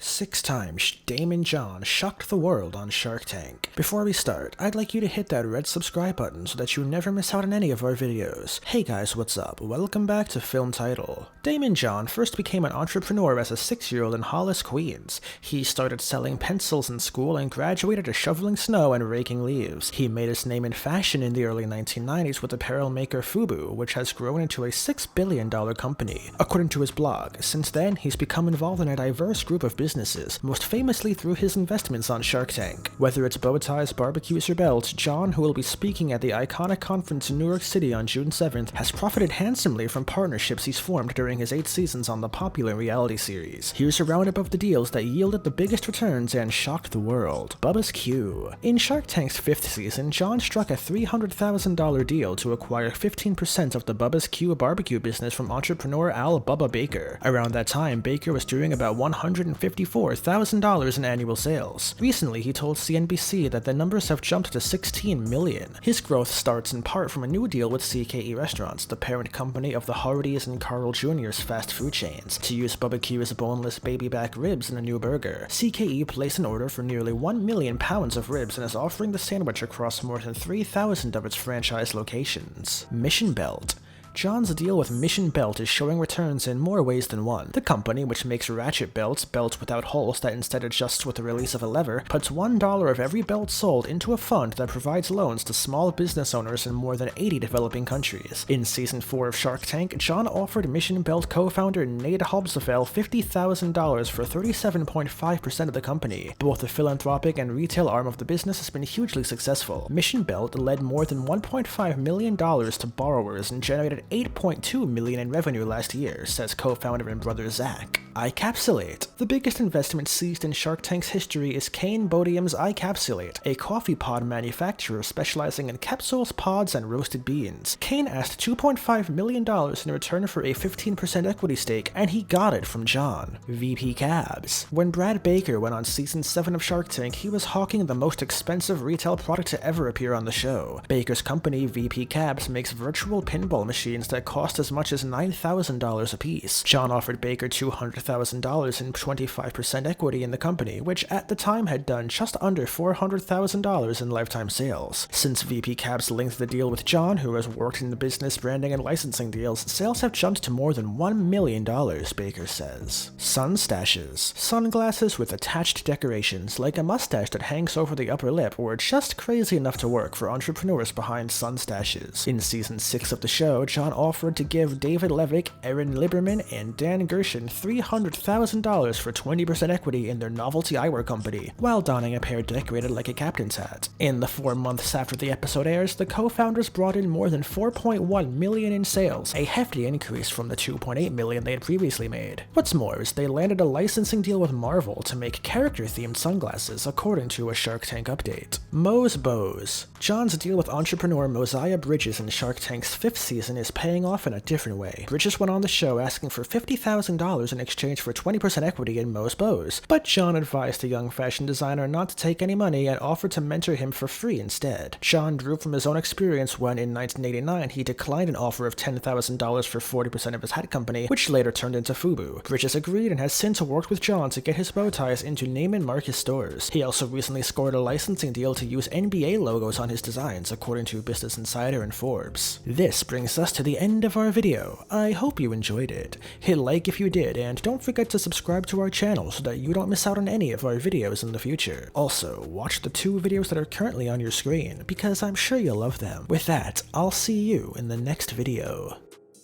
6 times Daymond John shocked the world on Shark Tank. Before we start, I'd like you to hit that red subscribe button so that you never miss out on any of our videos. Hey guys, what's up? Welcome back to Film Title. Daymond John first became an entrepreneur as a 6-year-old in Hollis, Queens. He started selling pencils in school and graduated to shoveling snow and raking leaves. He made his name in fashion in the early 1990s with apparel maker Fubu, which has grown into a $6 billion company. According to his blog, since then he's become involved in a diverse group of businesses, most famously through his investments on Shark Tank. Whether it's bow ties, barbecues, or belts, John, who will be speaking at the iconic conference in New York City on June 7th, has profited handsomely from partnerships he's formed during his 8 seasons on the popular reality series. Here's a roundup of the deals that yielded the biggest returns and shocked the world. Bubba's Q. In Shark Tank's 5th season, John struck a $300,000 deal to acquire 15% of the Bubba's Q barbecue business from entrepreneur Al Bubba Baker. Around that time, Baker was doing about $154,000 in annual sales. Recently, he told CNBC that the numbers have jumped to $16 million. His growth starts in part from a new deal with CKE Restaurants, the parent company of the Hardee's and Carl Jr.'s fast food chains, to use Bubba Q's boneless baby back ribs in a new burger. CKE placed an order for nearly 1 million pounds of ribs and is offering the sandwich across more than 3,000 of its franchise locations. Mission Belt. John's deal with Mission Belt is showing returns in more ways than one. The company, which makes ratchet belts, belts without holes that instead adjusts with the release of a lever, puts $1 of every belt sold into a fund that provides loans to small business owners in more than 80 developing countries. In season 4 of Shark Tank, John offered Mission Belt co-founder Nate Hobsafell $50,000 for 37.5% of the company. Both the philanthropic and retail arm of the business has been hugely successful. Mission Belt led more than $1.5 million to borrowers and generated $8.2 million in revenue last year, says co-founder and brother Zach. iCapsulate. The biggest investment seized in Shark Tank's history is Kane Bodium's iCapsulate, a coffee pod manufacturer specializing in capsules, pods, and roasted beans. Kane asked $2.5 million in return for a 15% equity stake, and he got it from John. VP Cabs. When Brad Baker went on season 7 of Shark Tank, he was hawking the most expensive retail product to ever appear on the show. Baker's company, VP Cabs, makes virtual pinball machines that cost as much as $9,000 apiece. John offered Baker $200,000 in 25% equity in the company, which at the time had done just under $400,000 in lifetime sales. Since VP Cabs linked the deal with John, who has worked in the business, branding, and licensing deals, sales have jumped to more than $1 million, Baker says. Sun Stashes. Sunglasses with attached decorations, like a mustache that hangs over the upper lip, were just crazy enough to work for entrepreneurs behind Sun Stashes. In season 6 of the show, John offered to give David Levick, Aaron Lieberman, and Dan Gershon $300,000 for 20% equity in their novelty eyewear company, while donning a pair decorated like a captain's hat. In the 4 months after the episode airs, the co-founders brought in more than $4.1 million in sales, a hefty increase from the $2.8 million they had previously made. What's more is they landed a licensing deal with Marvel to make character-themed sunglasses, according to a Shark Tank update. Moe's Bows. John's deal with entrepreneur Mosiah Bridges in Shark Tank's 5th season is paying off in a different way. Bridges went on the show asking for $50,000 in exchange for 20% equity in Moe's Bows, but John advised the young fashion designer not to take any money and offered to mentor him for free instead. John drew from his own experience when, in 1989, he declined an offer of $10,000 for 40% of his hat company, which later turned into Fubu. Bridges agreed and has since worked with John to get his bow ties into Neiman Marcus stores. He also recently scored a licensing deal to use NBA logos on his designs, according to Business Insider and Forbes. This brings us to the end of our video. I hope you enjoyed it. Hit like if you did, and don't forget to subscribe to our channel so that you don't miss out on any of our videos in the future. Also, watch the 2 videos that are currently on your screen, because I'm sure you'll love them. With that, I'll see you in the next video.